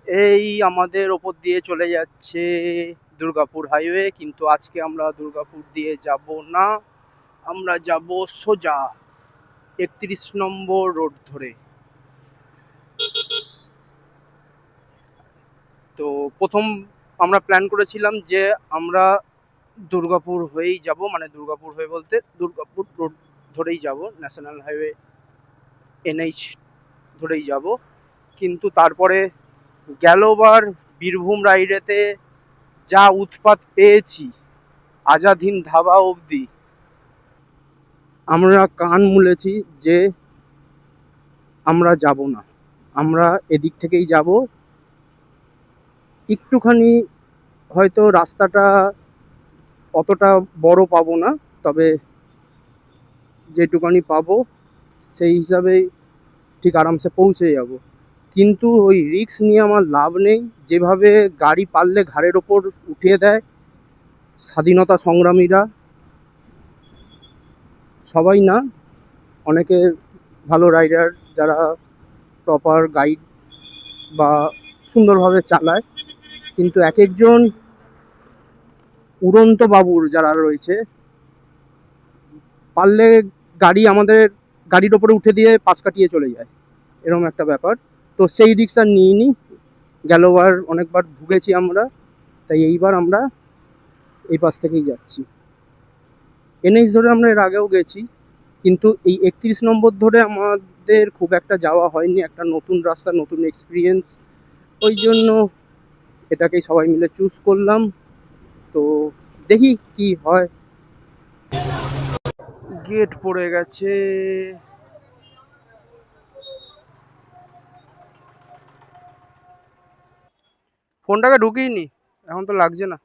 এই আমাদের ওপর দিয়ে চলে যাচ্ছে দুর্গাপুর হাইওয়ে, কিন্তু আজকে আমরা দুর্গাপুর দিয়ে যাব না, আমরা যাব সোজা 31 নম্বর রোড ধরে। তো প্রথম আমরা প্ল্যান করেছিলাম যে আমরা দুর্গাপুর হয়েই যাব, মানে দুর্গাপুর হয়ে বলতে দুর্গাপুর রোড ধরেই যাব, ন্যাশনাল হাইওয়ে NH ধরেই যাব। কিন্তু তারপরে গেলবার বীরভূম রাইডেতে যা উৎপাত পেয়েছি আজাদ হিন্দ ধাবা অবধি, আমরা কান মুলেছি যে আমরা যাব না, আমরা এদিক থেকেই যাব। একটুখানি হয়তো রাস্তাটা অতটা বড় পাবো না, তবে যেটুকানি পাবো সেই হিসাবেই ঠিক আরামসে পৌঁছে যাব। কিন্তু ওই রিস্ক নিয়ে আমার লাভ নেই, যেভাবে গাড়ি পারলে ঘাড়ের ওপর উঠিয়ে দেয় স্বাধীনতা সংগ্রামীরা, সবাই না, অনেকে ভালো রাইডার যারা প্রপার গাইড বা সুন্দরভাবে চালায়, কিন্তু এক একজন উড়ন্ত বাবুর যারা রয়েছে পারলে গাড়ি আমাদের গাড়ির ওপরে উঠে দিয়ে পাশ কাটিয়ে চলে যায়, এরকম একটা ব্যাপার। তো সেই রিস্ক আর নিইনি, গেলবার অনেকবার ভুগেছি আমরা, তাই এইবার আমরা এই পাশ থেকেই যাচ্ছি। NH ধরে আমরা এর আগেও গেছি, কিন্তু এই 31 নম্বর ধরে আমাদের খুব একটা যাওয়া হয়নি, একটা নতুন রাস্তা, নতুন এক্সপিরিয়েন্স, ওই জন্য এটাকেই সবাই মিলে চুজ করলাম। তো দেখি কি হয়। গেট পড়ে গেছে, ফোনটাকে ঢুকিয়ে নি, এখন তো লাগছে না।